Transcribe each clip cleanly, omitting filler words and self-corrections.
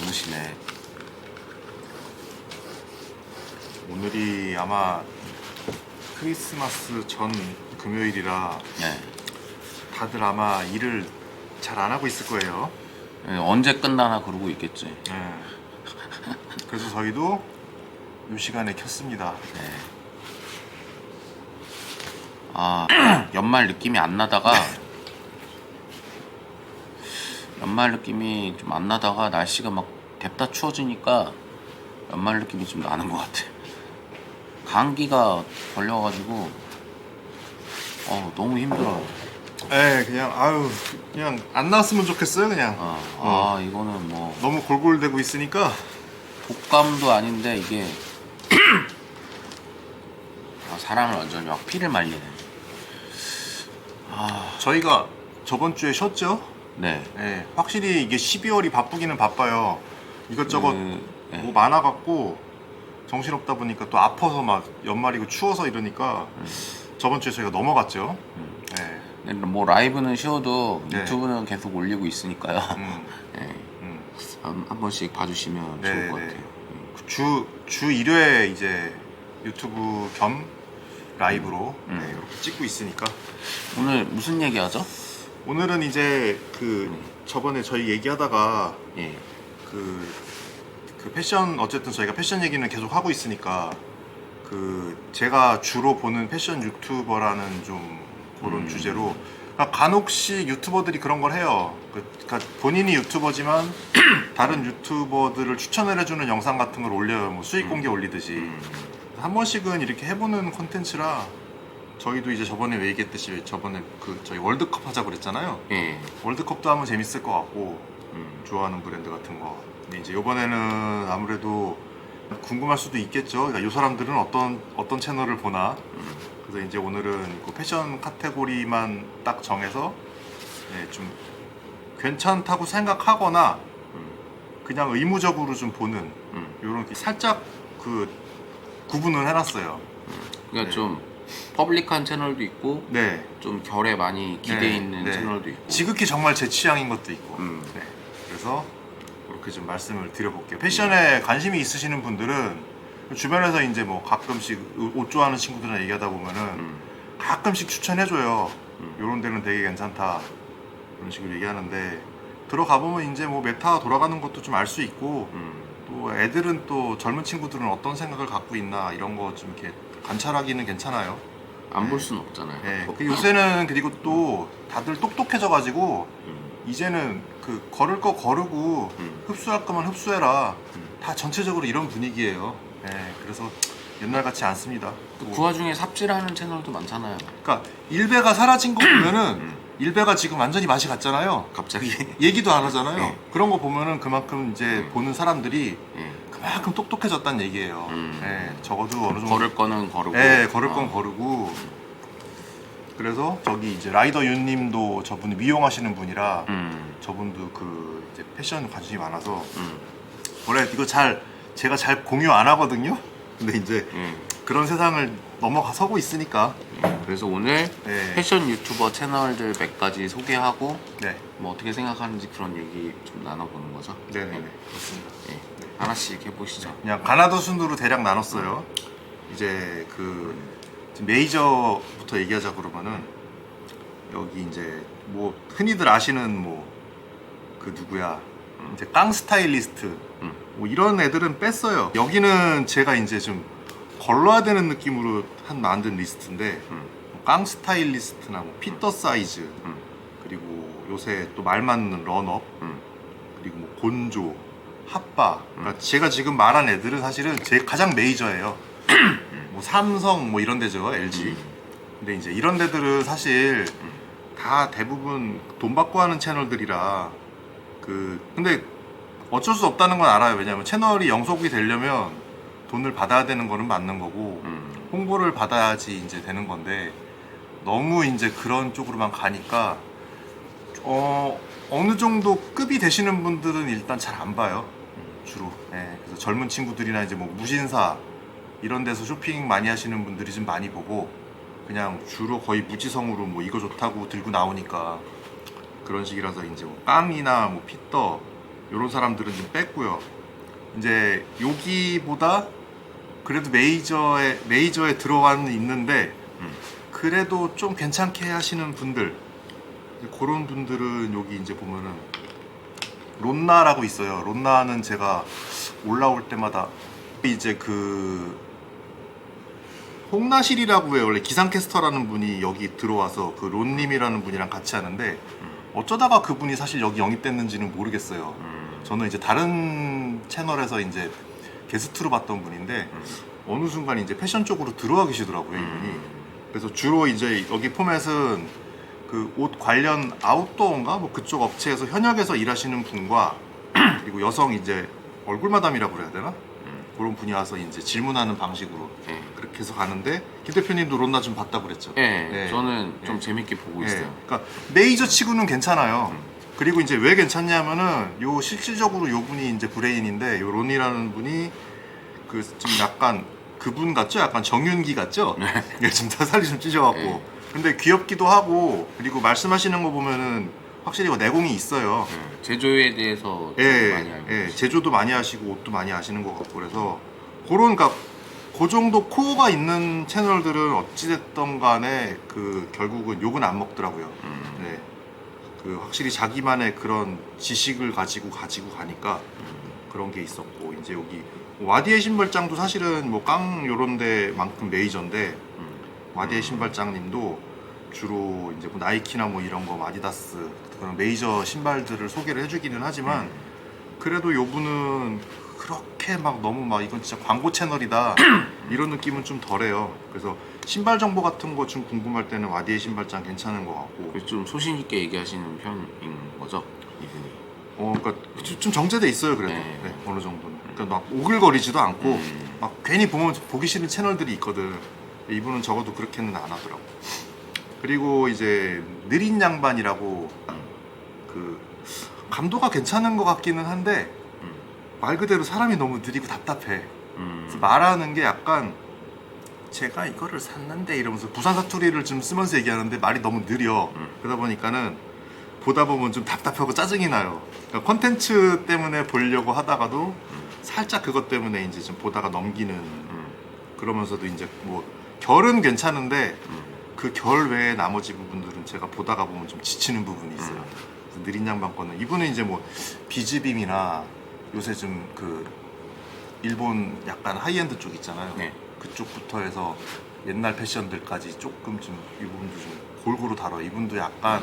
많으시네. 오늘이 아마 크리스마스 전 금요일이라 네. 다들 아마 일을 잘 안 하고 있을 거예요. 네, 언제 끝나나 그러고 있겠지. 네. 그래서 저희도 이 시간에 켰습니다. 네. 아, 연말 느낌이 안 나다가 연말 느낌이 좀 안 나다가 날씨가 막 덥다 추워지니까 연말 느낌이 좀 나는 것 같아. 감기가 걸려가지고 너무 힘들어. 네, 그냥 안 나왔으면 좋겠어요. 그냥 이거는 뭐 너무 골골대고 있으니까. 독감도 아닌데 이게 사람을 완전히 막 피를 말리네. 저희가 저번 주에 쉬었죠? 네. 네, 확실히 이게 12월이 바쁘기는 바빠요. 이것저것 네. 뭐 많아갖고 정신없다 보니까 또 아파서 막 연말이고 추워서 이러니까 저번 주에 저희가 넘어갔죠. 네. 근데 뭐 라이브는 쉬어도 네. 유튜브는 계속 올리고 있으니까요. 음, 네. 음. 한 번씩 봐주시면 네, 좋을 것 네. 같아요. 주 1회 이제 유튜브 겸 라이브로 네, 이렇게 찍고 있으니까 오늘 무슨 얘기 하죠? 오늘은 이제 저번에 저희 얘기하다가 예. 그 패션, 어쨌든 저희가 패션 얘기는 계속 하고 있으니까 제가 주로 보는 패션 유튜버라는 좀 그런 주제로 간혹씩 유튜버들이 그런 걸 해요. 그러니까 본인이 유튜버지만 다른 유튜버들을 추천을 해주는 영상 같은 걸 올려요. 뭐 수익 공개 올리듯이 한 번씩은 이렇게 해보는 콘텐츠라 저희도 이제 저번에 왜 얘기했듯이 저번에 저희 월드컵 하자고 그랬잖아요. 예. 월드컵도 하면 재밌을 것 같고 좋아하는 브랜드 같은 거. 근데 이제 이번에는 아무래도 궁금할 수도 있겠죠. 그러니까 이 사람들은 어떤 채널을 보나. 그래서 이제 오늘은 그 패션 카테고리만 딱 정해서 좀 괜찮다고 생각하거나 그냥 의무적으로 좀 보는 이런 살짝 구분을 해놨어요. 그러니까 네. 좀 퍼블릭한 채널도 있고 네. 좀 결에 많이 기대 네, 있는 네. 채널도 있고. 지극히 정말 제 취향인 것도 있고. 네. 그래서 그렇게 좀 말씀을 드려볼게요. 패션에 관심이 있으시는 분들은 주변에서 이제 뭐 가끔씩 옷 좋아하는 친구들이랑 얘기하다 보면은 가끔씩 추천해줘요. 요런 데는 되게 괜찮다. 그런 식으로 얘기하는데 들어가 보면 이제 뭐 메타 돌아가는 것도 좀 알 수 있고 또 애들은 또 젊은 친구들은 어떤 생각을 갖고 있나 이런 거 좀 이렇게 관찰하기는 괜찮아요. 안 볼 수는 없잖아요. 네. 요새는 그리고 또 다들 똑똑해져가지고 이제는 걸을 거 거르고 흡수할 거면 흡수해라. 다 전체적으로 이런 분위기예요. 네. 그래서 옛날 같지 않습니다. 그 와중에 삽질하는 채널도 많잖아요. 그러니까 일베가 사라진 거 보면은 일베가 지금 완전히 맛이 갔잖아요. 갑자기. 얘기도 안 하잖아요. 네. 그런 거 보면은 그만큼 이제 보는 사람들이 그만큼 똑똑해졌다는 얘기예요. 네. 적어도 어느 정도 걸을 거는 거르고. 네, 걸을 건 거르고. 그래서 저기 이제 라이더 윤님도 저분이 미용하시는 분이라 저분도 이제 패션 관심이 많아서 원래 이거 제가 잘 공유 안 하거든요. 근데 이제 그런 세상을 넘어서고 있으니까. 그래서 오늘 네. 패션 유튜버 채널들 몇 가지 소개하고 네, 뭐 어떻게 생각하는지 그런 얘기 좀 나눠보는 거죠. 네네네, 그렇습니다. 네. 하나씩 해보시죠. 그냥 가나다 순으로 대략 나눴어요. 이제 지금 메이저부터 얘기하자 그러면은 여기 이제 뭐 흔히들 아시는 뭐 누구야 이제 깡 스타일리스트 뭐 이런 애들은 뺐어요. 여기는 제가 이제 좀 걸러야 되는 느낌으로 만든 리스트인데 뭐 깡 스타일리스트나 뭐 피터 사이즈 그리고 요새 또 말 맞는 런업 그리고 뭐 곤조 핫바 그러니까 제가 지금 말한 애들은 사실은 제 가장 메이저예요. 뭐 삼성 뭐 이런 데죠, LG. 근데 이제 이런 데들은 사실 다 대부분 돈 받고 하는 채널들이라 근데 어쩔 수 없다는 건 알아요. 왜냐면 채널이 영속이 되려면 돈을 받아야 되는 거는 맞는 거고 홍보를 받아야지 이제 되는 건데 너무 이제 그런 쪽으로만 가니까 어느 정도 급이 되시는 분들은 일단 잘 안 봐요. 주로. 네, 그래서 젊은 친구들이나 이제 뭐 무신사 이런 데서 쇼핑 많이 하시는 분들이 좀 많이 보고 그냥 주로 거의 무지성으로 뭐 이거 좋다고 들고 나오니까 그런 식이라서 이제 뭐 깡이나 뭐 피터 이런 사람들은 좀 뺐고요. 이제 여기보다 그래도 메이저에 들어와는 있는데 그래도 좀 괜찮게 하시는 분들, 그런 분들은 여기 이제 보면은 론나라고 있어요. 론나는 제가 올라올 때마다 이제 그 홍나실이라고 해요. 원래 기상캐스터라는 분이 여기 들어와서 그 론님이라는 분이랑 같이 하는데 어쩌다가 그분이 사실 여기 영입됐는지는 모르겠어요. 저는 이제 다른 채널에서 이제 게스트로 봤던 분인데 어느 순간 이제 패션 쪽으로 들어와 계시더라고요, 이분이. 그래서 주로 이제 여기 포맷은 그 옷 관련 아웃도어인가 뭐 그쪽 업체에서 현역에서 일하시는 분과 그리고 여성 이제 얼굴 마담이라고 그래야 되나? 그런 분이 와서 이제 질문하는 방식으로 네. 그렇게 해서 가는데 김 대표님도 론나 좀 봤다고 그랬죠? 네, 네. 저는 좀 네. 재밌게 보고 네. 있어요. 그러니까 메이저 치고는 괜찮아요. 그리고 이제 왜 괜찮냐면은 요 실질적으로 요 분이 이제 브레인인데 요 론이라는 분이 그 좀 약간 그분 같죠? 약간 정윤기 같죠? 네. 좀 살이 좀 찢어갖고. 네. 근데 귀엽기도 하고 그리고 말씀하시는 거 보면은 확실히 내공이 있어요. 제조에 대해서 좀 예, 많이 알고 예, 계시죠. 제조도 많이 하시고 옷도 많이 하시는 것 같고 그래서 그런 그러니까 그 정도 코어가 있는 채널들은 어찌됐던 간에 그 결국은 욕은 안 먹더라고요. 네. 그 확실히 자기만의 그런 지식을 가지고 가니까 그런 게 있었고 이제 여기 와디의 신발장도 사실은 뭐 깡 요런 데만큼 메이저인데 와디의 신발장님도 주로 이제 뭐 나이키나 뭐 이런 거 아디다스 그런 메이저 신발들을 소개를 해주기는 하지만 그래도 요분은 그렇게 막 너무 막 이건 진짜 광고 채널이다 이런 느낌은 좀 덜해요. 그래서 신발 정보 같은 거 좀 궁금할 때는 와디의 신발장 괜찮은 것 같고 그래서 좀 소신 있게 얘기하시는 편인 거죠, 이분이. 그러니까 좀 정제돼 있어요 그래도 네. 네, 어느 정도는. 그러니까 막 오글거리지도 않고 막 괜히 보면 보기 싫은 채널들이 있거든. 이분은 적어도 그렇게는 안 하더라고. 그리고 이제 느린 양반이라고 그 감도가 괜찮은 것 같기는 한데 말 그대로 사람이 너무 느리고 답답해. 그래서 말하는 게 약간 제가 이거를 샀는데 이러면서 부산 사투리를 좀 쓰면서 얘기하는데 말이 너무 느려. 그러다 보니까는 보다 보면 좀 답답하고 짜증이 나요. 그러니까 콘텐츠 때문에 보려고 하다가도 살짝 그것 때문에 이제 좀 보다가 넘기는 그러면서도 이제 뭐 결은 괜찮은데 그 결 외에 나머지 부분들은 제가 보다가 보면 좀 지치는 부분이 있어요. 그래서 느린 양반 거는 이분은 이제 뭐 비즈빔이나 요새 좀 그 일본 약간 하이엔드 쪽 있잖아요. 네. 그쪽부터 해서 옛날 패션들까지 조금 좀 이분도 좀 골고루 다뤄. 이분도 약간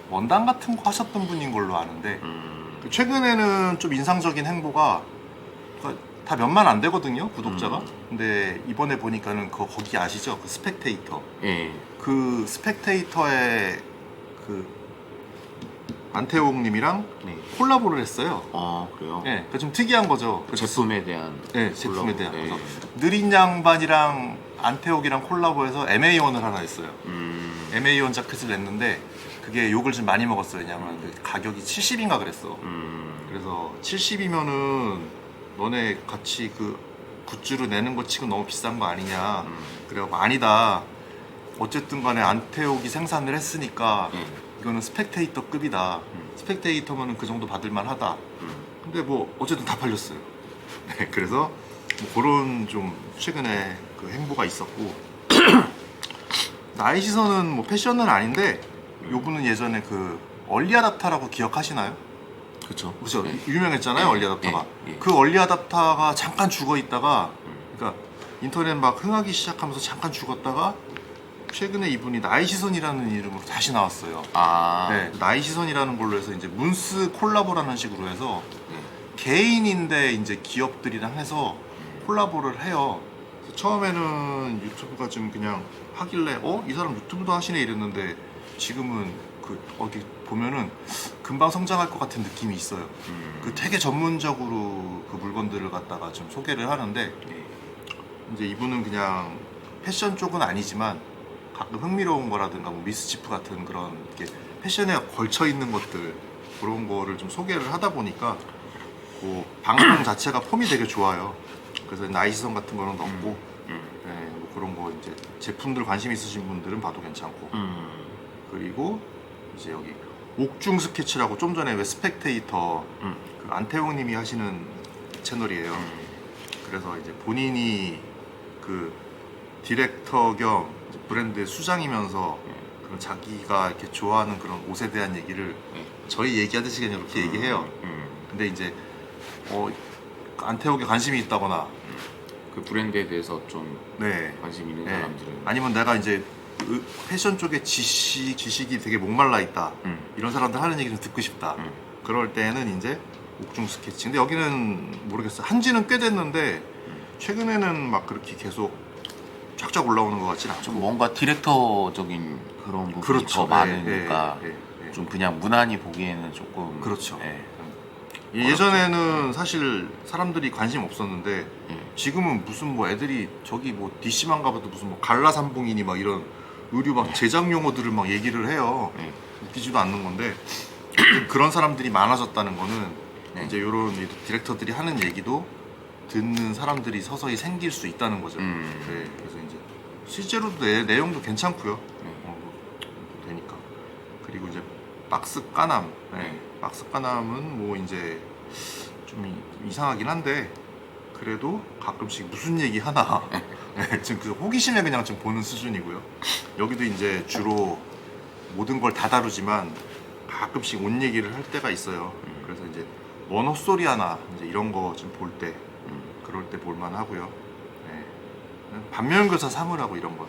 원단 같은 거 하셨던 분인 걸로 아는데 최근에는 좀 인상적인 행보가 다 몇만 안 되거든요 구독자가. 근데 이번에 보니까는 거기 아시죠? 그 스펙테이터. 예. 그 스펙테이터의 그 안태홍님이랑 네. 콜라보를 했어요. 아, 그래요? 네, 그러니까 좀 특이한 거죠. 그 제품에 대한. 네, 제품에 대한. 콜라보. 그래서 느린 양반이랑 안태옥이랑 콜라보해서 MA1을 하나 했어요. MA1 자켓을 냈는데 그게 욕을 좀 많이 먹었어요. 왜냐면 그 가격이 70인가 그랬어. 그래서 70이면은 너네 같이 그 굿즈로 내는 거 치고 너무 비싼 거 아니냐. 그래갖고 아니다. 어쨌든 간에 안태옥이 생산을 했으니까 이거는 스펙테이터급이다. 스펙테이터면은 그 정도 받을만 하다. 근데 뭐 어쨌든 다 팔렸어요. 네, 그래서 뭐 그런 좀 최근에 그 행보가 있었고 나의 시선은 뭐 패션은 아닌데 요분은 예전에 그 얼리아답타라고 기억하시나요? 그렇죠. 그죠? 네. 유명했잖아요, 얼리아답타가. 예. 그 얼리아답타가 잠깐 죽어 있다가 그러니까 인터넷 막 흥하기 시작하면서 잠깐 죽었다가 최근에 이분이 나의 시선이라는 이름으로 다시 나왔어요. 아. 네, 나의 시선이라는 걸로 해서 이제 문스 콜라보라는 식으로 해서 네. 개인인데 이제 기업들이랑 해서 콜라보를 해요. 그래서 처음에는 유튜브가 좀 그냥 하길래 이 사람 유튜브도 하시네 이랬는데 지금은 그 어디 보면은 금방 성장할 것 같은 느낌이 있어요. 그 되게 전문적으로 그 물건들을 갖다가 좀 소개를 하는데 이제 이분은 그냥 패션 쪽은 아니지만 가끔 흥미로운 거라든가 뭐 미스치프 같은 그런 이렇게 패션에 걸쳐 있는 것들 그런 거를 좀 소개를 하다 보니까 뭐 방송 자체가 폼이 되게 좋아요. 그래서 나이시선 같은 거는 넣고 네, 뭐 그런 거 이제 제품들 관심 있으신 분들은 봐도 괜찮고 그리고 이제 여기 옥중 스케치라고 좀 전에 왜 스펙테이터 그 안태웅님이 하시는 채널이에요. 그래서 이제 본인이 그 디렉터 겸 브랜드의 수장이면서 그런 자기가 이렇게 좋아하는 그런 옷에 대한 얘기를 저희 얘기하듯이 그냥 이렇게 얘기해요. 근데 이제 안태욱에 관심이 있다거나 그 브랜드에 대해서 좀 네. 관심 있는 네. 사람들은 아니면 내가 이제 패션 쪽에 지식이 되게 목말라 있다. 이런 사람들 하는 얘기 좀 듣고 싶다. 그럴 때는 이제 옥중 스케치. 근데 여기는 모르겠어요. 한지는 꽤 됐는데 최근에는 막 그렇게 계속 쫙쫙 올라오는 것 같진 않고. 좀 뭔가 디렉터적인 그런 부분이 그렇죠. 더 많으니까 예, 예, 예. 좀 그냥 무난히 보기에는 조금 그렇죠. 예. 예전에는 사실 사람들이 관심 없었는데 예. 지금은 무슨 뭐 애들이 저기 뭐 DC만 가봐도 무슨 뭐 갈라삼봉이니 막 이런 의류 막 제작 용어들을 막 얘기를 해요. 예. 웃기지도 않는 건데 그런 사람들이 많아졌다는 거는 네. 이제 이런 디렉터들이 하는 얘기도 듣는 사람들이 서서히 생길 수 있다는 거죠. 네, 그래서 이제 실제로도 내용도 괜찮고요. 되니까. 그리고 이제 박스 까남. 네, 박스 까남은 뭐 이제 좀 이상하긴 한데 그래도 가끔씩 무슨 얘기 하나 네, 지금 그 호기심에 그냥 좀 보는 수준이고요. 여기도 이제 주로 모든 걸 다 다루지만 가끔씩 옷 얘기를 할 때가 있어요. 그래서 이제 뭔 헛소리 하나 이제 이런 거 좀 볼 때 그럴 때 볼만 하고요. 네. 반면교사 삼으라고 이런 건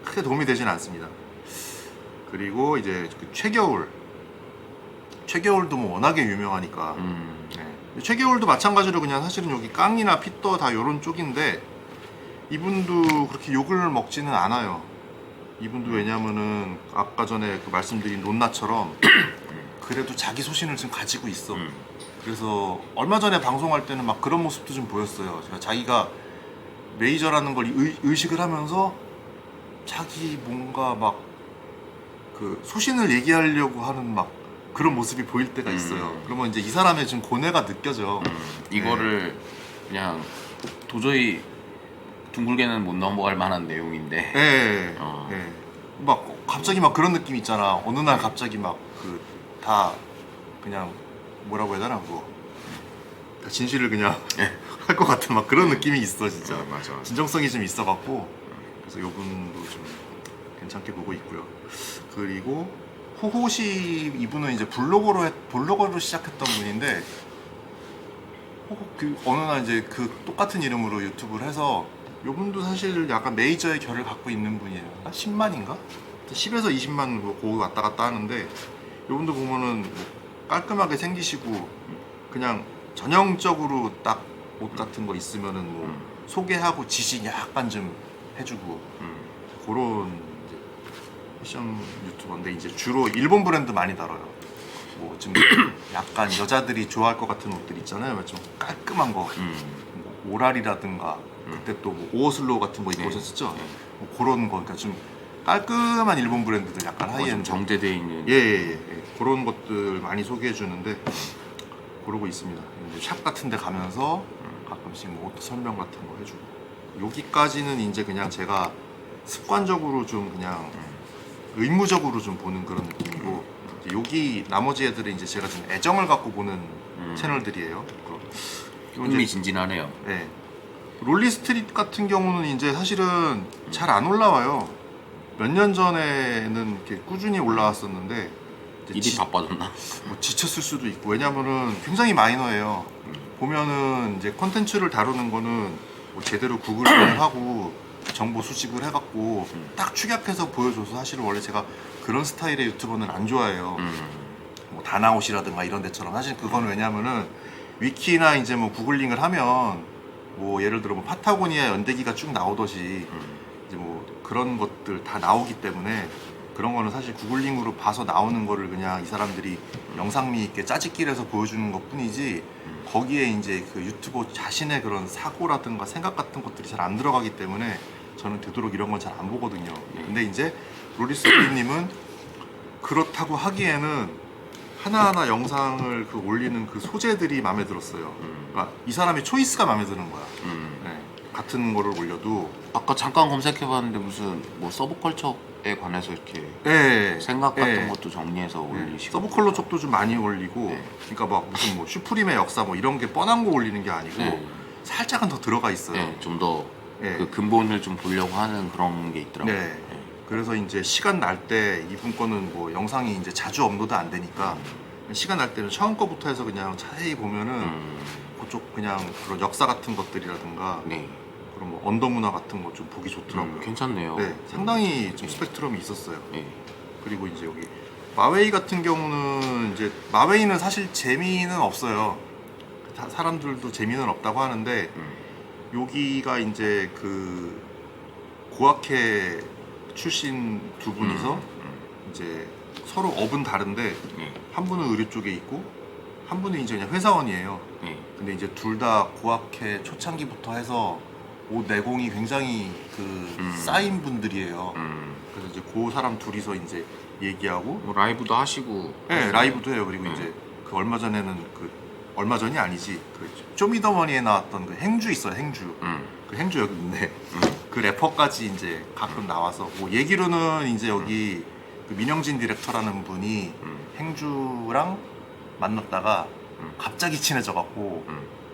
크게 도움이 되진 않습니다. 그리고 이제 그 최겨울도 뭐 워낙에 유명하니까 네. 최겨울도 마찬가지로 그냥 사실은 여기 깡이나 핏더 다 요런 쪽인데 이분도 그렇게 욕을 먹지는 않아요. 이분도 왜냐면은 아까 전에 그 말씀드린 론나처럼 그래도 자기 소신을 지금 가지고 있어. 그래서 얼마 전에 방송할 때는 막 그런 모습도 좀 보였어요. 제가 자기가 메이저라는 걸 의식을 하면서 자기 뭔가 막 그 소신을 얘기하려고 하는 막 그런 모습이 보일 때가 있어요. 그러면 이제 이 사람의 좀 고뇌가 느껴져. 이거를 그냥 도저히 둥글게는 못 넘어갈 만한 내용인데 네. 네. 막 갑자기 막 그런 느낌 있잖아. 어느 날 갑자기 막 그 다 그냥 뭐라고 해야 되나 그거 다 진실을 그냥 할 것 같은 막 그런 느낌이 있어 진짜. 맞아. 진정성이 좀 있어갖고 그래서 요분도 좀 괜찮게 보고 있고요. 그리고 호호시 이분은 이제 블로거로 시작했던 분인데 그 어느 날 이제 그 똑같은 이름으로 유튜브를 해서 요분도 사실 약간 메이저의 결을 갖고 있는 분이에요. 10만인가? 10에서 20만 뭐 거기 왔다 갔다 하는데 요분도 보면은 뭐 깔끔하게 생기시고 그냥 전형적으로 딱 옷 같은 거 있으면은 뭐 소개하고 지시 약간 좀 해주고 그런 이제 패션 유튜버인데 이제 주로 일본 브랜드 많이 다뤄요. 뭐 좀 약간 여자들이 좋아할 것 같은 옷들 있잖아요. 좀 깔끔한 거, 뭐 오랄이라든가 그때 또 뭐 오어슬로우 같은 거 입고 오셨었죠. 뭐 그런 거, 그러니까 좀 깔끔한 일본 브랜드들 약간 하이엔드 정제돼 있는 예. 그런 것들 많이 소개해 주는데 그러고 있습니다. 이제 샵 같은 데 가면서 가끔씩 뭐 옷 설명 같은 거 해주고 여기까지는 이제 그냥 제가 습관적으로 좀 그냥 의무적으로 좀 보는 그런 느낌이고 이제 여기 나머지 애들은 이제 제가 좀 애정을 갖고 보는 채널들이에요. 흥미진진하네요. 네. 롤리 스트릿 같은 경우는 이제 사실은 잘 안 올라와요. 몇 년 전에는 이렇게 꾸준히 올라왔었는데 이제 일이 바빠졌나? 뭐 지쳤을 수도 있고 왜냐면은 굉장히 마이너해요. 보면은 이제 콘텐츠를 다루는 거는 뭐 제대로 구글링을 하고 정보 수집을 해갖고 딱 축약해서 보여줘서 사실은 원래 제가 그런 스타일의 유튜버는 안 좋아해요. 뭐 다나오시라든가 이런 데처럼 사실 그거는 왜냐면은 위키나 이제 뭐 구글링을 하면 뭐 예를 들어 뭐 파타고니아 연대기가 쭉 나오듯이 이제 뭐 그런 것들 다 나오기 때문에 그런 거는 사실 구글링으로 봐서 나오는 거를 그냥 이 사람들이 영상미 있게 짜집기를 해서 보여주는 것 뿐이지 거기에 이제 그 유튜버 자신의 그런 사고라든가 생각 같은 것들이 잘 안 들어가기 때문에 저는 되도록 이런 건 잘 안 보거든요. 근데 이제 로리스님은 그렇다고 하기에는 하나하나 영상을 올리는 그 소재들이 마음에 들었어요. 그러니까 이 사람의 초이스가 마음에 드는 거야. 네. 같은 거를 올려도 아까 잠깐 검색해봤는데 무슨 뭐 서브컬처에 관해서 이렇게 예, 생각 같은 예. 것도 정리해서 올리시고 서브컬러 쪽도 좀 많이 올리고 네. 그러니까 막 무슨 뭐 슈프림의 역사 뭐 이런 게 뻔한 거 올리는 게 아니고 네. 살짝은 더 들어가 있어요. 네, 좀 더 네. 그 근본을 좀 보려고 하는 그런 게 있더라고요. 네. 그래서 이제 시간 날 때 이분 거는 뭐 영상이 이제 자주 업로드 안 되니까 시간 날 때는 처음 거부터 해서 그냥 자세히 보면은 그쪽 그냥 그런 역사 같은 것들이라든가 네. 그런 뭐 언더 문화 같은 거 좀 보기 좋더라고요. 괜찮네요. 네, 상당히 좀 스펙트럼이 있었어요. 네. 그리고 이제 여기 마웨이 같은 경우는 이제 마웨이는 사실 재미는 없어요. 사람들도 재미는 없다고 하는데 여기가 이제 그 고아케 출신 두 분이서 이제 서로 업은 다른데 네. 한 분은 의료 쪽에 있고 한 분은 이제 그냥 회사원이에요. 네. 근데 이제 둘 다 고아케 초창기부터 해서 옷 내공이 굉장히 그 쌓인 분들이에요. 그래서 이제 그 사람 둘이서 이제 얘기하고 뭐 라이브도 하시고. 네, 라이브도 해요. 그리고 네. 이제 그 얼마 전에는 그 얼마 전이 아니지 그 쇼미더머니에 나왔던 그 행주 있어요. 행주. 그 행주 여기 있네. 그 래퍼까지 이제 가끔 나와서 뭐 얘기로는 이제 여기 그 민영진 디렉터라는 분이 행주랑 만났다가 갑자기 친해져 갖고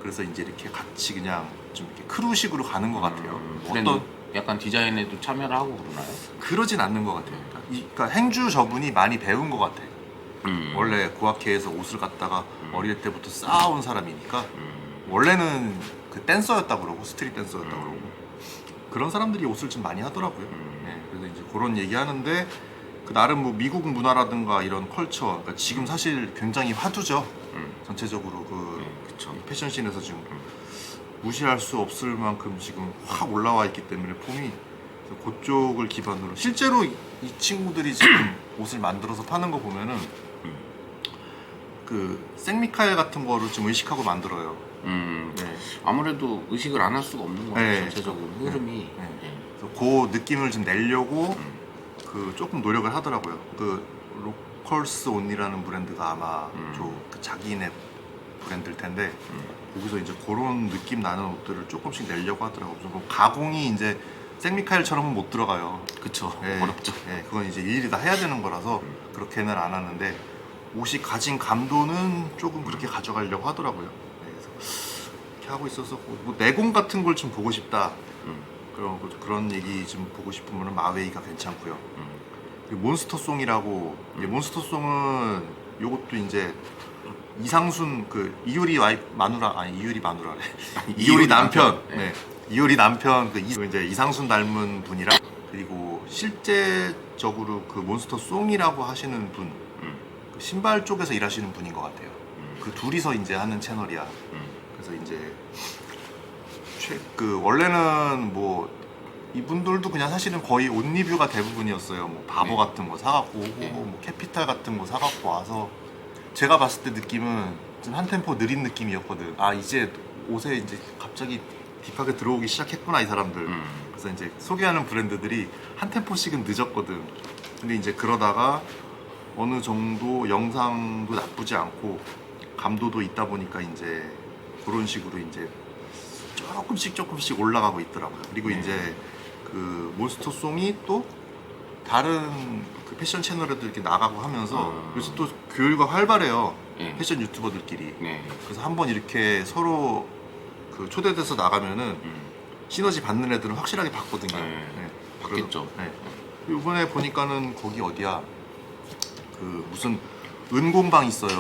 그래서 이제 이렇게 같이 그냥 좀 이렇게 크루식으로 가는 것 같아요. 어떤 약간 디자인에도 참여를 하고 그러나요? 그러진 않는 것 같아요. 그러니까 행주 저분이 많이 배운 것 같아요. 원래 고아케에서 옷을 갖다가 어릴 때부터 쌓아온 사람이니까 원래는 그 댄서였다 그러고 스트릿 댄서였다 그러고 그런 사람들이 옷을 좀 많이 하더라고요. 네, 그래서 이제 그런 얘기하는데 그 나름 뭐 미국 문화라든가 이런 컬처, 그러니까 지금 사실 굉장히 화두죠. 전체적으로 그 그쵸. 패션씬에서 지금 무시할 수 없을 만큼 지금 확 올라와 있기 때문에 폼이 그래서 그쪽을 기반으로 실제로 이 친구들이 지금 옷을 만들어서 파는 거 보면은 그 생미카엘 같은 거를 좀 의식하고 만들어요. 네. 아무래도 의식을 안 할 수가 없는 것 같아요. 네. 전체적으로 흐름이. 네. 네. 그래서 그 느낌을 좀 내려고 그 조금 노력을 하더라고요. 그 로컬스 온이라는 브랜드가 아마 그 자기네 브랜드일 텐데 거기서 이제 그런 느낌 나는 옷들을 조금씩 내려고 하더라고요. 좀 가공이 이제 생미카엘처럼은 못 들어가요. 그쵸. 네. 어렵죠. 네, 그건 이제 일일이 다 해야 되는 거라서 그렇게는 안 하는데 옷이 가진 감도는 조금 그렇게 가져가려고 하더라고요. 네, 그래서 이렇게 하고 있어서 뭐 내공 같은 걸 좀 보고 싶다. 그런 얘기 좀 보고 싶으면 마웨이가 괜찮고요. 그리고 몬스터송이라고 몬스터송은 요것도 이제 이상순 그 이효리 마누라 아니 이효리 마누라래 이효리 남편 네. 이효리 남편 그 이제 이상순 닮은 분이랑 그리고 실제적으로 그 몬스터송이라고 하시는 분 그 신발 쪽에서 일하시는 분인 것 같아요. 그 둘이서 이제 하는 채널이야. 그래서 이제 그 원래는 뭐 이분들도 그냥 사실은 거의 옷 리뷰가 대부분이었어요. 뭐 바보 같은 거 사갖고 오고 뭐 캐피탈 같은 거 사갖고 와서 제가 봤을 때 느낌은 좀 한 템포 느린 느낌이었거든. 아 이제 옷에 이제 갑자기 딥하게 들어오기 시작했구나 이 사람들. 그래서 이제 소개하는 브랜드들이 한 템포씩은 늦었거든. 근데 이제 그러다가 어느 정도 영상도 나쁘지 않고 감도도 있다 보니까 이제 그런 식으로 이제 조금씩 올라가고 있더라고요. 그리고 이제 그 몬스터송이 또 다른 그 패션 채널에도 이렇게 나가고 하면서 요새 또 교류가 활발해요. 패션 유튜버들끼리. 그래서 한번 이렇게 서로 그 초대돼서 나가면은 시너지 받는 애들은 확실하게 받거든요. 네. 받겠죠. 네. 이번에 보니까는 거기 어디야? 그 무슨 은공방 있어요.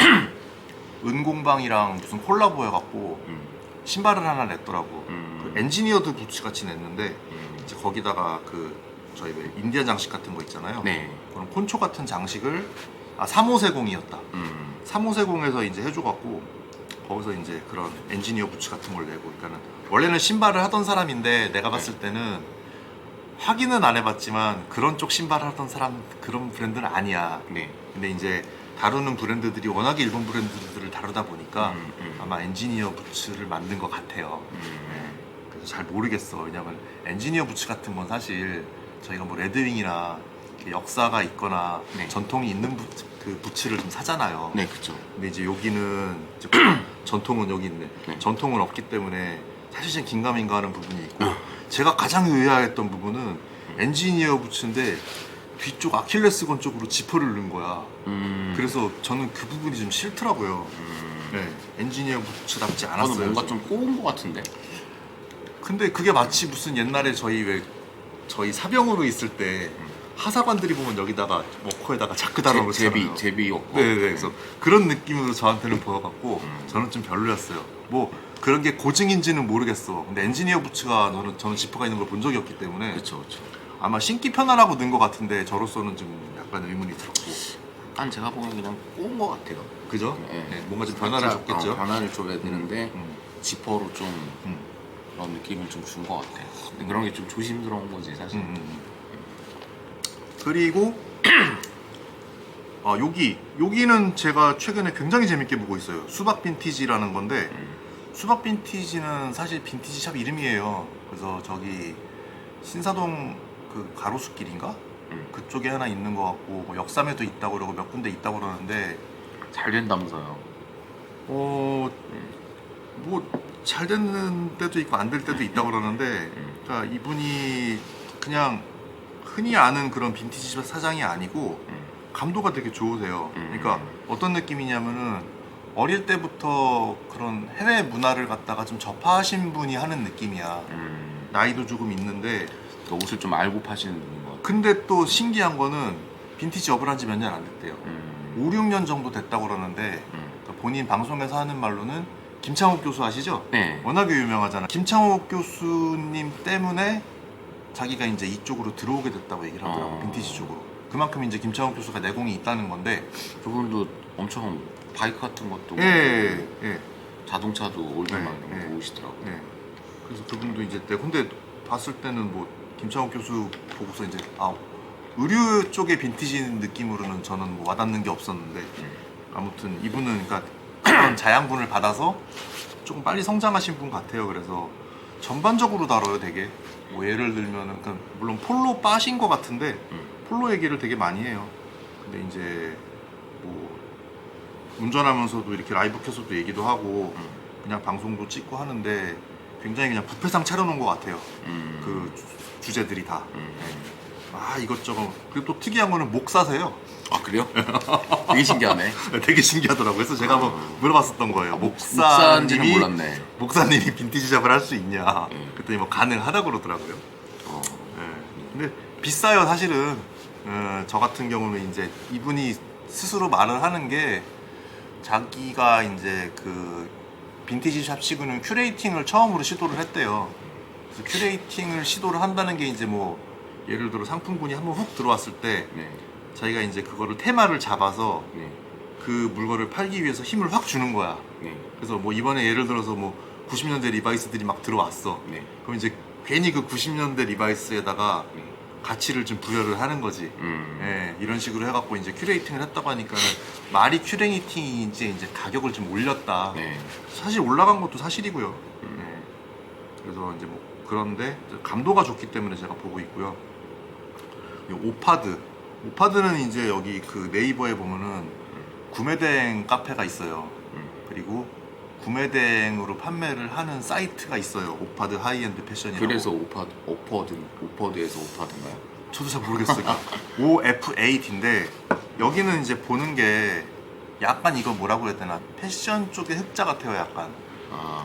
은공방이랑 무슨 콜라보 해갖고 신발을 하나 냈더라고. 그 엔지니어드 부츠 같이 냈는데 이제 거기다가 그 저희 왜 인디안 장식 같은 거 있잖아요. 네. 그런 콘초 같은 장식을 3540이었다. 3540에서 이제 해줘갖고 거기서 이제 그런 엔지니어 부츠 같은 걸 내고, 그러니까는 원래는 신발을 하던 사람인데 내가 봤을 때는 확인은 안 해봤지만 그런 쪽 신발을 하던 사람 그런 브랜드는 아니야. 네. 근데 이제 다루는 브랜드들이 워낙에 일본 브랜드들을 다루다 보니까 아마 엔지니어 부츠를 만든 것 같아요. 네. 그래서 잘 모르겠어. 왜냐면 엔지니어 부츠 같은 건 사실 저희가 뭐 레드윙이나 역사가 있거나 전통이 있는 그 부츠를 좀 사잖아요. 네, 그쵸. 근데 이제 여기는 이제 전통은 여기 있네. 전통은 없기 때문에 사실 긴가민가 하는 부분이 있고 제가 가장 의아했던 부분은 엔지니어 부츠인데 뒤쪽 아킬레스건 쪽으로 지퍼를 넣은 거야. 그래서 저는 그 부분이 좀 싫더라고요. 네, 엔지니어 부츠답지 않았어요. 저는 뭔가 좀 꼬은 것 같은데. 근데 그게 마치 무슨 옛날에 저희 사병으로 있을 때 하사관들이 보면 여기다가 워커에다가 자크 달아놓잖아요. 제비였고. 네네. 그래서 그런 느낌으로 저한테는 보여갖고 저는 좀 별로였어요. 뭐 그런 게 고증인지는 모르겠어. 근데 엔지니어 부츠가 저는 지퍼가 있는 걸 본 적이 없기 때문에 그렇죠. 아마 신기 편하라고 넣은 것 같은데 저로서는 좀 약간 의문이 들었고. 약간 제가 보기엔 그냥 꼬은 것 같아요. 그죠? 네. 네, 뭔가 좀 변화를 살짝, 줬겠죠. 변화를 줘야 되는데 음. 지퍼로 좀 음. 그런 느낌을 좀 준 것 같아요. 근데 그런 게 좀 조심스러운 거지 사실. 그리고 여기는 제가 최근에 굉장히 재밌게 보고 있어요. 수박 빈티지라는 건데 수박 빈티지는 사실 빈티지 샵 이름이에요. 그래서 저기 신사동 그 가로수길인가? 그쪽에 하나 있는 것 같고 뭐 역삼에도 있다고 그러고 몇 군데 있다고 그러는데 잘 된다면서요. 뭐 잘 되는 때도 있고 안 될 때도 있다고 그러는데 그러니까 이분이 그냥 흔히 아는 그런 빈티지 샵 사장이 아니고 감도가 되게 좋으세요. 그러니까 어떤 느낌이냐면은 어릴 때부터 그런 해외 문화를 갖다가 좀 접하신 분이 하는 느낌이야. 나이도 조금 있는데 또 옷을 좀 알고 파시는 분인 것 같아요. 근데 또 신기한 거는 빈티지 업을 한 지 몇 년 안 됐대요. 5, 6년 정도 됐다고 그러는데 그러니까 본인 방송에서 하는 말로는 김창욱 교수 아시죠? 네. 워낙에 유명하잖아. 김창욱 교수님 때문에 자기가 이제 이쪽으로 들어오게 됐다고 얘기를 하더라고. 빈티지 쪽으로. 그만큼 이제 김창욱 교수가 내공이 있다는 건데. 그분도 엄청 바이크 같은 것도 예. 자동차도 올드만 예, 예. 보시더라고요. 네. 그래서 그분도 이제 근데 봤을 때는 뭐 김창욱 교수 보고서 이제 의류 쪽의 빈티지 느낌으로는 저는 뭐 와닿는 게 없었는데 아무튼 이분은 그러니까 그런 자양분을 받아서 조금 빨리 성장하신 분 같아요. 그래서 전반적으로 다뤄요, 되게. 뭐 예를 들면은 그러니까 물론 폴로 빠신 것 같은데 폴로 얘기를 되게 많이 해요. 근데 이제 뭐 운전하면서도 이렇게 라이브 켜서도 얘기도 하고 그냥 방송도 찍고 하는데 굉장히 그냥 부패상 차려놓은 것 같아요. 그 주제들이 다. 이것저것. 그리고 또 특이한 거는 목사세요. 아 그래요? 되게 신기하네. 되게 신기하더라고요. 그래서 제가 한번 물어봤었던 거예요. 목사인지는 몰랐네. 목사님이 빈티지 샵을 할 수 있냐? 그랬더니 뭐 가능하다고 그러더라고요. 근데 비싸요, 사실은. 저 같은 경우는 이제 이분이 스스로 말을 하는 게 자기가 이제 그 빈티지 샵 치고는 큐레이팅을 처음으로 시도를 했대요. 그래서 큐레이팅을 시도를 한다는 게 이제 뭐 예를 들어 상품군이 한번 훅 들어왔을 때 네. 자기가 이제 그거를 테마를 잡아서 네. 그 물건을 팔기 위해서 힘을 확 주는 거야. 네. 그래서 뭐 이번에 예를 들어서 뭐 90년대 리바이스들이 막 들어왔어. 네. 그럼 이제 괜히 그 90년대 리바이스에다가 네. 가치를 좀 부여를 하는 거지. 예, 이런 식으로 해갖고 이제 큐레이팅을 했다고 하니까는 말이 큐레이팅인지 이제 가격을 좀 올렸다. 네. 사실 올라간 것도 사실이고요. 예. 그래서 이제 뭐 그런데 감도가 좋기 때문에 제가 보고 있고요. 오파드는 이제 여기 그 네이버에 보면은 구매대행 카페가 있어요. 그리고 구매대행으로 판매를 하는 사이트가 있어요. 오파드 하이엔드 패션이라고. 그래서 오퍼드에서 오파드인가요? 저도 잘 모르겠어요. OF8인데 여기는 이제 보는 게 약간 이거 뭐라고 해야 되나 패션 쪽의 흑자 같아요. 약간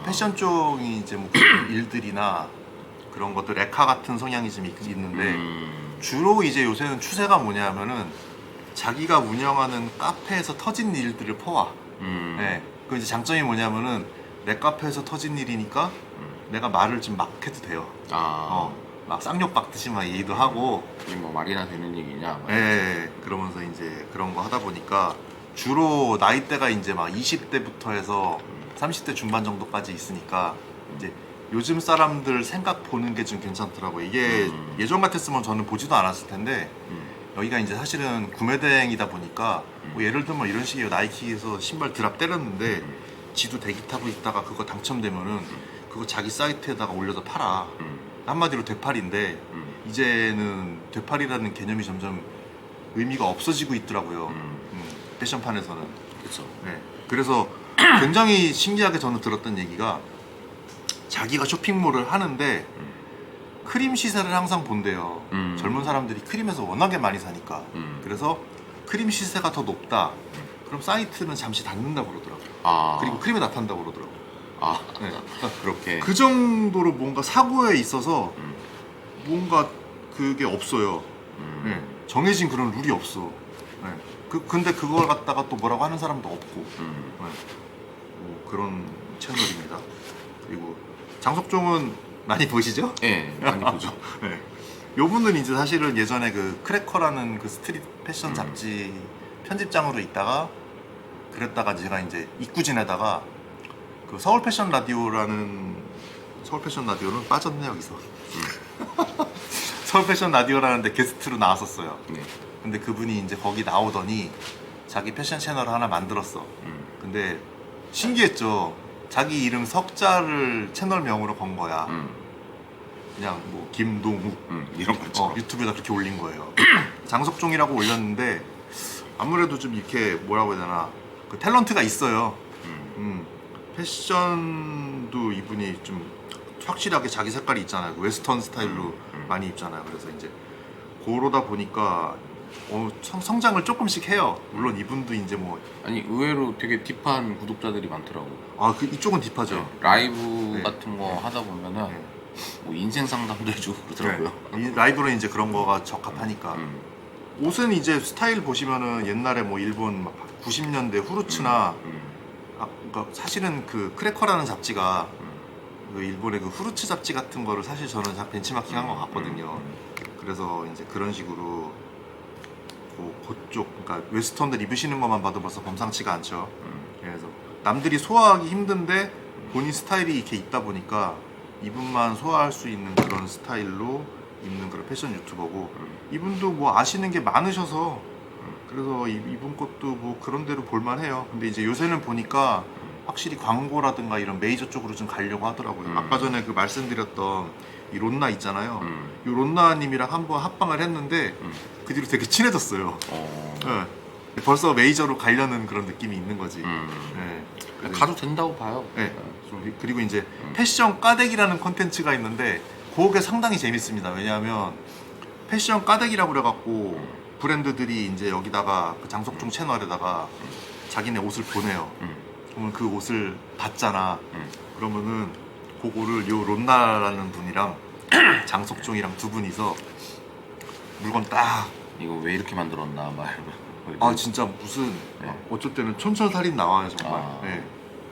패션 쪽이 이제 뭐 일들이나 그런 것들 에카 같은 성향이 좀 있는데 주로 이제 요새는 추세가 뭐냐면은 자기가 운영하는 카페에서 터진 일들을 퍼와. 네. 그 이제 장점이 뭐냐면은 내 카페에서 터진 일이니까 내가 말을 좀 막 해도 돼요. 막 쌍욕 박듯이 막 얘기도 하고. 이게 뭐 말이나 되는 얘기냐? 네. 그러면서 이제 그런 거 하다 보니까 주로 나이대가 이제 막 20대부터 해서 30대 중반 정도까지 있으니까 이제 요즘 사람들 생각 보는 게 좀 괜찮더라고요. 이게 예전 같았으면 저는 보지도 않았을 텐데 여기가 이제 사실은 구매대행이다 보니까 뭐 예를 들면 이런 식이에요. 나이키에서 신발 드랍 때렸는데 지도 대기 타고 있다가 그거 당첨되면은 그거 자기 사이트에다가 올려서 팔아. 한마디로 되팔인데 이제는 되팔이라는 개념이 점점 의미가 없어지고 있더라고요. 패션판에서는. 그렇죠. 네. 그래서 굉장히 신기하게 저는 들었던 얘기가 자기가 쇼핑몰을 하는데 크림 시세를 항상 본대요. 젊은 사람들이 크림에서 워낙에 많이 사니까. 그래서 크림 시세가 더 높다. 그럼 사이트는 잠시 닫는다고 그러더라고요. 아. 그리고 크림에 나탄다고 그러더라고요. 아. 네. 그렇게. 그 정도로 뭔가 사고에 있어서 뭔가 그게 없어요. 네. 정해진 그런 룰이 없어. 네. 근데 그걸 갖다가 또 뭐라고 하는 사람도 없고. 네. 뭐 그런 채널입니다. 그리고 장석종은 많이 보시죠? 예, 많이 보죠. 네. 요 분은 이제 사실은 예전에 그 크래커라는 그 스트릿 패션 잡지 편집장으로 있다가 그랬다가 제가 이제 입구 지내다가 그 서울 패션 라디오는 빠졌네 여기서. 서울 패션 라디오라는데 게스트로 나왔었어요. 네. 근데 그분이 이제 거기 나오더니 자기 패션 채널을 하나 만들었어. 근데 신기했죠. 자기 이름 석자를 채널명으로 건 거야. 그냥 뭐 김동욱 이런 거 있죠. 유튜브에다 그렇게 올린 거예요. 장석종이라고 올렸는데 아무래도 좀 이렇게 뭐라고 해야 되나 그 탤런트가 있어요. 패션도 이분이 좀 확실하게 자기 색깔이 있잖아요. 웨스턴 스타일로 많이 입잖아요. 그래서 이제 그러다 보니까 성장을 조금씩 해요. 물론 이분도 이제 뭐 아니 의외로 되게 딥한 구독자들이 많더라고. 그 이쪽은 딥하죠. 네. 라이브 네. 같은 거 하다 보면은 네. 뭐 인생 상담도 해주고 그러더라고요. 이 라이브로 이제 그런 거가 적합하니까. 옷은 이제 스타일 보시면은 옛날에 뭐 일본 막 90년대 후르츠나 그러니까 사실은 그 크래커라는 잡지가 그 일본의 그 후르츠 잡지 같은 거를 사실 저는 벤치마킹한 것 같거든요. 그래서 이제 그런 식으로 그쪽 그러니까 웨스턴들 입으시는 것만 봐도 벌써 범상치가 않죠. 그래서 남들이 소화하기 힘든데 본인 스타일이 이렇게 있다 보니까 이분만 소화할 수 있는 그런 스타일로 입는 그런 패션 유튜버고 이분도 뭐 아시는 게 많으셔서 그래서 이분 것도 뭐 그런 대로 볼만해요. 근데 이제 요새는 보니까 확실히 광고라든가 이런 메이저 쪽으로 좀 가려고 하더라고요. 아까 전에 그 말씀드렸던 이 론나 있잖아요. 이 론나님이랑 한번 합방을 했는데 그 뒤로 되게 친해졌어요. 네. 벌써 메이저로 가려는 그런 느낌이 있는 거지. 네. 가도 된다고 봐요. 네. 그리고 이제 패션 까대기라는 콘텐츠가 있는데 그게 상당히 재밌습니다. 왜냐하면 패션 까대기라고 그래갖고 브랜드들이 이제 여기다가 그 장석종 채널에다가 자기네 옷을 보내요. 그러면 그 옷을 봤잖아. 그러면은 그거를 요 론나라는 분이랑 장석종이랑 두 분이서 물건 딱 이거 왜 이렇게 만들었나 막. 진짜 무슨 어쩔 때는 촌철살인 나와요 정말. 네.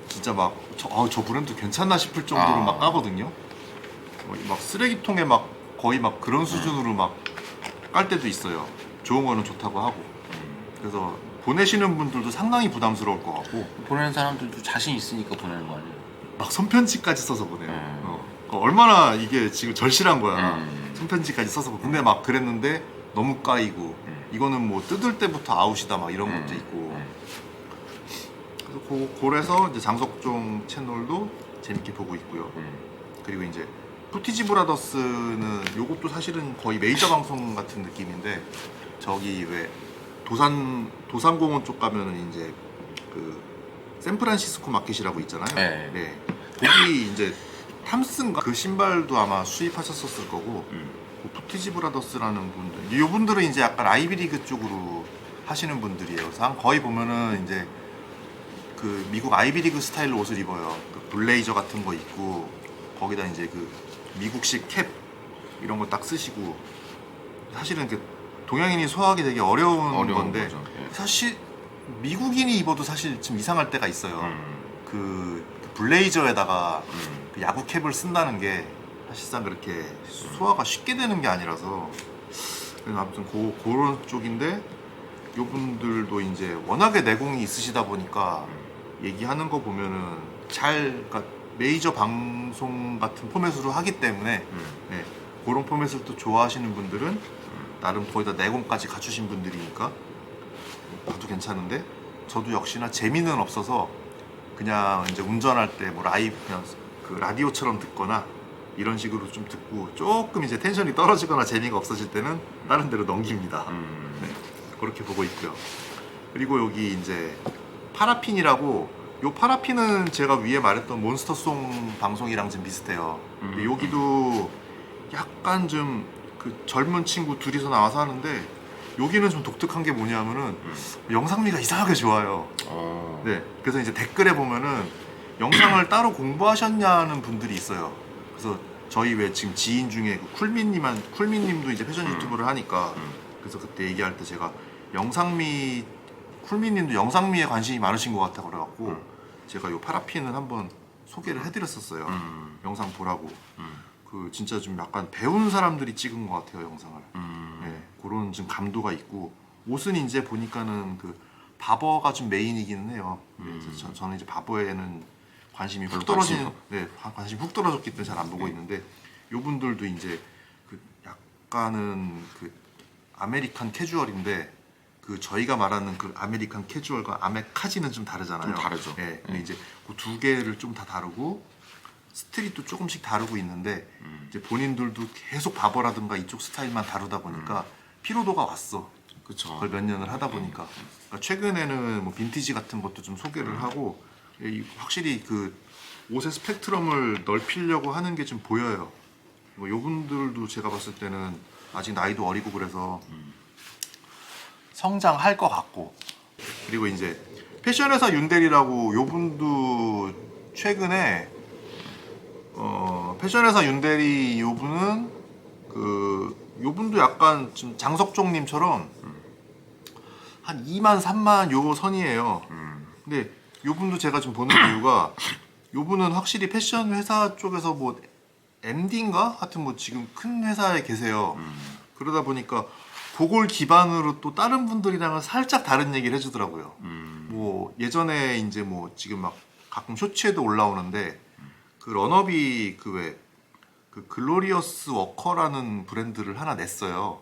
진짜 막 저 브랜드 괜찮나 싶을 정도로 막 까거든요. 막 쓰레기통에 막 거의 막 그런 수준으로 막 깔 때도 있어요. 좋은 거는 좋다고 하고. 그래서 보내시는 분들도 상당히 부담스러울 것 같고 보내는 사람들도 자신 있으니까 보내는 거 아니에요? 막 손편지까지 써서 보내요. 얼마나 이게 지금 절실한 거야. 손편지까지 써서 근데 막 그랬는데 너무 까이고 이거는 뭐 뜯을 때부터 아웃이다 막 이런 것도 있고 그래서 그래서 이제 장석종 채널도 재밌게 보고 있고요. 그리고 이제 푸티지 브라더스는 요것도 사실은 거의 메이저 방송 같은 느낌인데 저기 왜 도산공원 쪽 가면은 이제 그 샌프란시스코 마켓이라고 있잖아요. 네. 거기 이제 탐슨가 그 신발도 아마 수입하셨었을 거고 그 푸티지 브라더스라는 분들 이분들은 이제 약간 아이비리그 쪽으로 하시는 분들이에요. 그래서 거의 보면은 이제 그 미국 아이비리그 스타일로 옷을 입어요. 그 블레이저 같은 거 입고 거기다 이제 그 미국식 캡 이런 거 딱 쓰시고 사실은 그 동양인이 소화하기 되게 어려운 건데 거죠. 사실 미국인이 입어도 사실 좀 이상할 때가 있어요. 그 블레이저에다가 그 야구 캡을 쓴다는 게 사실상 그렇게 소화가 쉽게 되는 게 아니라서 그래서 아무튼 그런 쪽인데 요분들도 이제 워낙에 내공이 있으시다 보니까 얘기하는 거 보면은 그러니까 메이저 방송 같은 포맷으로 하기 때문에 네, 그런 포맷을 또 좋아하시는 분들은 나름 거의 다 내공까지 갖추신 분들이니까 봐도 괜찮은데 저도 역시나 재미는 없어서 그냥 이제 운전할 때 뭐 라이브 그냥 그 라디오처럼 듣거나 이런 식으로 좀 듣고 조금 이제 텐션이 떨어지거나 재미가 없어질 때는 다른 데로 넘깁니다. 네, 그렇게 보고 있고요. 그리고 여기 이제 파라핀이라고 요 파라핀은 제가 위에 말했던 몬스터송 방송이랑 좀 비슷해요. 근데 여기도 약간 좀 그 젊은 친구 둘이서 나와서 하는데 여기는 좀 독특한 게 뭐냐면은 영상미가 이상하게 좋아요. 네, 그래서 이제 댓글에 보면은 영상을 따로 공부하셨냐는 분들이 있어요. 그래서 저희 왜 지금 지인 중에 그 쿨미님도 이제 패션 유튜브를 하니까 그래서 그때 얘기할 때 제가 영상미 쿨미님도 영상미에 관심이 많으신 것 같아 그래갖고 제가 요 파라핀은 한번 소개를 해드렸었어요. 영상 보라고. 그 진짜 좀 약간 배운 사람들이 찍은 것 같아요 영상을. 네, 그런 좀 감도가 있고 옷은 이제 보니까는 그 바버가 좀 메인이기는 해요. 그래서 저는 이제 바버에는 관심이 훅 떨어지는, 네, 관심이 훅 떨어졌기 때문에 잘 안 보고 있는데 요분들도 이제 그 약간은 그 아메리칸 캐주얼인데 그 저희가 말하는 그 아메리칸 캐주얼과 아메카지는 좀 다르잖아요. 좀 다르죠. 네, 근데 이제 그 두 개를 좀 다 다르고 스트릿도 조금씩 다르고 있는데 이제 본인들도 계속 바버라든가 이쪽 스타일만 다루다 보니까 피로도가 왔어. 그쵸. 그걸 몇 년을 하다 보니까. 그러니까 최근에는 뭐 빈티지 같은 것도 좀 소개를 하고 확실히 그 옷의 스펙트럼을 넓히려고 하는 게 좀 보여요. 뭐 요분들도 제가 봤을 때는 아직 나이도 어리고 그래서 성장할 것 같고. 그리고 이제 패션회사 윤대리라고 요분도 최근에 패션회사 윤대리 요분은 요분도 약간 좀 장석종님처럼 한 2만 3만 요 선이에요. 근데 요분도 제가 좀 보는 이유가 요분은 확실히 패션 회사 쪽에서 뭐 MD인가? 하여튼 뭐 지금 큰 회사에 계세요. 그러다 보니까 그걸 기반으로 또 다른 분들이랑은 살짝 다른 얘기를 해주더라고요. 뭐 예전에 이제 뭐 지금 막 가끔 쇼츠에도 올라오는데 그 런업이 그 글로리어스 워커라는 브랜드를 하나 냈어요.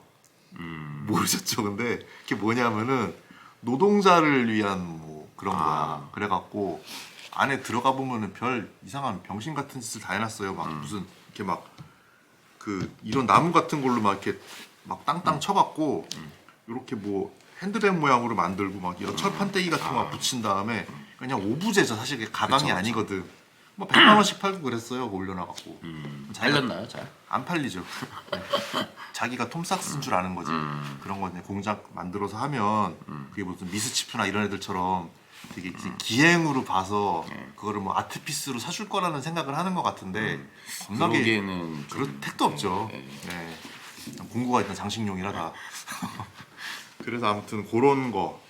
모르셨죠? 근데 그게 뭐냐면은 노동자를 위한 뭐 그런 거야. 그래갖고 안에 들어가 보면은 별 이상한 병신 같은 짓을 다 해놨어요. 막 무슨 이렇게 막 그 이런 나무 같은 걸로 막 이렇게 막 땅땅 쳐갖고 이렇게 뭐 핸드백 모양으로 만들고 막 이런 철판떼기 같은 거 막 붙인 다음에 그냥 오부제죠. 사실 그게 가방이 그쵸. 아니거든. 뭐 100만 원씩 팔고 그랬어요. 올려놔갖고. 잘렸나요, 잘? 안 팔리죠. 네. 자기가 톰삭스인 줄 아는 거지. 그런 거 이제 공장 만들어서 하면 그게 무슨 미스치프나 이런 애들처럼 되게 기행으로 봐서 그거를 뭐 아트피스로 사줄 거라는 생각을 하는 것 같은데 겁나게 그러기에는 그런 택도 없죠. 네. 공구가 일단 장식용이라 다. 그래서 아무튼 그런 거,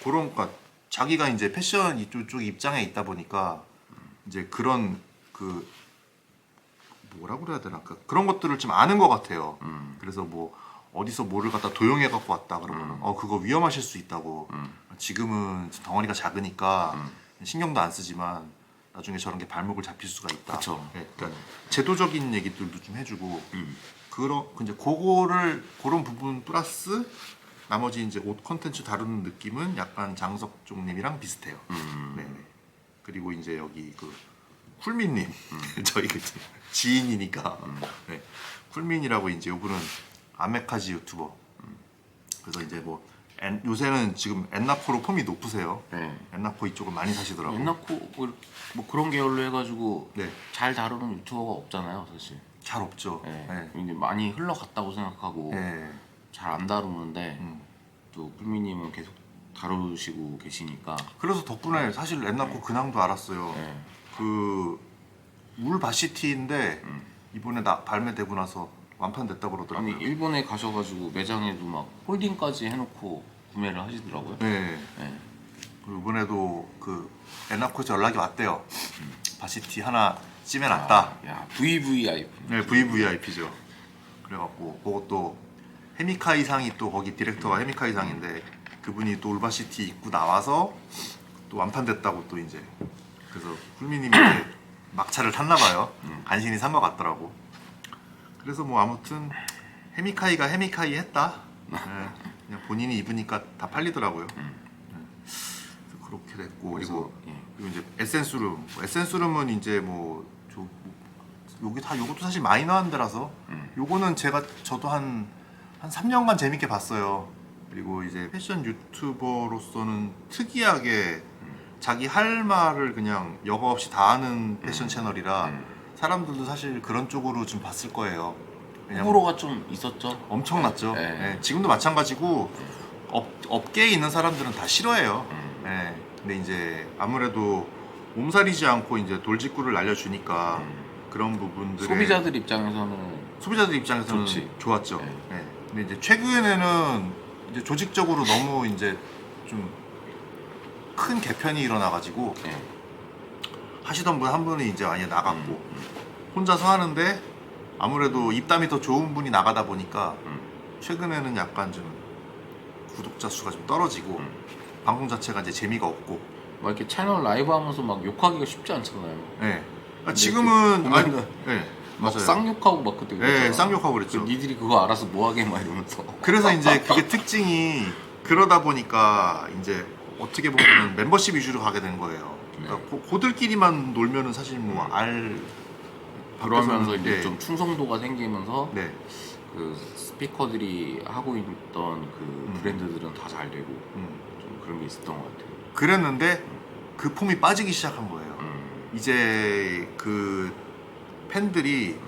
그러니까 자기가 이제 패션 이쪽 입장에 있다 보니까 이제 그런 그 뭐라고 그래야 되나 그런 것들을 좀 아는 것 같아요. 그래서 뭐 어디서 뭐를 갖다 도용해 갖고 왔다 그러면 그거 위험하실 수 있다고. 지금은 덩어리가 작으니까 신경도 안 쓰지만 나중에 저런 게 발목을 잡힐 수가 있다. 그쵸. 네, 그러니까 제도적인 얘기들도 좀 해주고 이제 그런 부분 플러스 나머지 이제 옷 컨텐츠 다루는 느낌은 약간 장석종님이랑 비슷해요. 네. 그리고 이제 여기 그 쿨민님 저희 그 지인이니까 네. 쿨민이라고 이제 요분은 아메카지 유튜버. 그래서 이제 뭐 요새는 지금 엔나코로 폼이 높으세요. 네. 엔나코 이쪽을 많이 사시더라고요. 엔나코 뭐 그런 계열로 해가지고 네. 잘 다루는 유튜버가 없잖아요, 사실. 잘 없죠. 네. 네. 이게 많이 흘러갔다고 생각하고 네. 잘 안 다루는데 또 꿀미님은 계속 다루시고 계시니까. 그래서 덕분에 사실 엔나코 근황도 알았어요. 네. 그 울바시티인데 이번에 발매되고 나서 완판됐다고 아니 그러더라고요. 일본에 가셔가지고 매장에도 막 홀딩까지 해놓고 구매를 하시더라고요. 네. 네. 그리고 이번에도 그 엔나코에서 연락이 왔대요. 바시티 하나 찜해놨다. 야 VVIP. 네, VVIP죠. 그래갖고 그것도 헤미카이 상이 또 거기 디렉터가 헤미카이 상인데 그분이 또 울바시티 입고 나와서 또 완판됐다고 또 이제 그래서 훌미님이 이제 막차를 탔나봐요. 간신히 산 것 같더라고. 그래서 뭐 아무튼 헤미카이가 헤미카이 했다. 네, 그냥 본인이 입으니까 다 팔리더라고요. 그래서 그렇게 됐고 그리고 이제 에센스룸은 이제 뭐 여기 다 요것도 사실 마이너한 데라서 요거는 저도 한 3년간 재밌게 봤어요. 그리고 이제 패션 유튜버로서는 특이하게 자기 할 말을 그냥 여과 없이 다 하는 패션 채널이라 음. 사람들도 사실 그런 쪽으로 좀 봤을 거예요. 왜냐면 호불호가 좀 있었죠. 엄청났죠. 네. 예, 지금도 마찬가지고 업계에 있는 사람들은 다 싫어해요. 음. 예, 근데 이제 아무래도 몸살이지 않고 이제 돌직구를 날려주니까 그런 부분들에 소비자들 입장에서는 소비자들 입장에서는 좋지. 좋았죠. 네. 예. 근데 이제 최근에는 이제 조직적으로 너무 이제 좀 큰 개편이 일어나가지고 예. 하시던 분 한 분이 이제 아예 나갔고 혼자서 하는데 아무래도 입담이 더 좋은 분이 나가다 보니까 최근에는 약간 좀 구독자 수가 좀 떨어지고 방송 자체가 이제 재미가 없고 막 이렇게 채널 라이브 하면서 막 욕하기가 쉽지 않잖아요. 예. 근데 지금은 그 보면은 예. 막 맞아요. 쌍욕하고 막 그때 예, 그랬잖아. 쌍욕하고 그 그랬죠. 니들이 그거 알아서 뭐하게 막 이러면서. 그래서 이제 그게 특징이 그러다 보니까 이제 어떻게 보면 멤버십 위주로 가게 된 거예요. 그러니까 고들끼리만 놀면은 사실 뭐 그러면서 밖에서는- 이제 네. 좀 충성도가 생기면서 네. 그 스피커들이 하고 있던 그 브랜드들은 다 잘 되고 좀 그런 게 있었던 것 같아요. 그랬는데 그 폼이 빠지기 시작한 거예요. 음. 이제 그 팬들이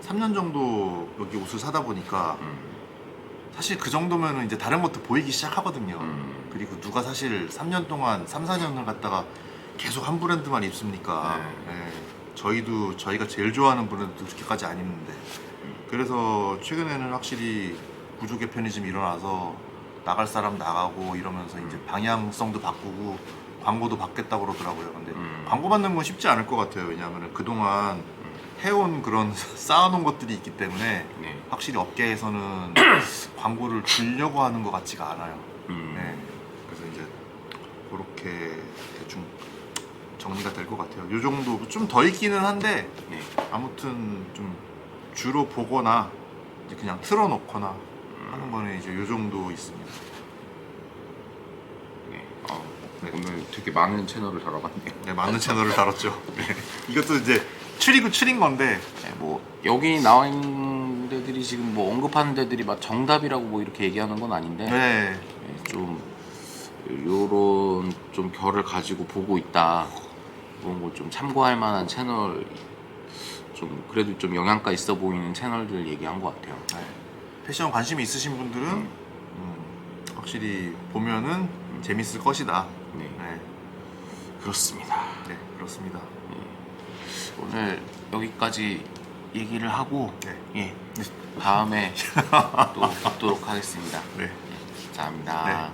3년 정도 여기 옷을 사다 보니까 사실 그 정도면은 이제 다른 것도 보이기 시작하거든요. 그리고 누가 사실 3년 동안 3, 4년을 갖다가 계속 한 브랜드만 입습니까? 예. 저희가 제일 좋아하는 브랜드도 그렇게까지 안 입는데. 그래서 최근에는 확실히 구조 개편이 좀 일어나서 나갈 사람 나가고 이러면서 이제 방향성도 바꾸고 광고도 받겠다고 그러더라고요. 근데 광고 받는 건 쉽지 않을 것 같아요. 왜냐하면 그동안 해온 그런 쌓아놓은 것들이 있기 때문에 네. 확실히 업계에서는 광고를 주려고 하는 것 같지가 않아요. 네. 그래서 이제 그렇게 대충 정리가 될 것 같아요. 요 정도 좀 더 있기는 한데 네. 아무튼 좀 주로 보거나 이제 그냥 틀어놓거나 하는 거는 이제 요 정도 있습니다. 네. 오늘 되게 많은 채널을 다뤄봤네요. 네, 많은 채널을 다뤘죠. 네. 이것도 이제 추리고 추린 건데 네, 뭐 여기 나와 있는 데들이 지금 뭐 언급하는 데들이 막 정답이라고 뭐 이렇게 얘기하는 건 아닌데 네. 네, 좀 요런 좀 결을 가지고 보고 있다. 그런 걸 좀 참고할 만한 채널, 좀 그래도 좀 영양가 있어 보이는 채널들 얘기한 것 같아요. 네. 패션 관심이 있으신 분들은 확실히 보면은 재밌을 것이다. 네, 네, 그렇습니다. 네, 그렇습니다. 오늘 여기까지 얘기를 하고 네. 예, 다음에 또 뵙도록 하겠습니다. 네. 감사합니다. 네.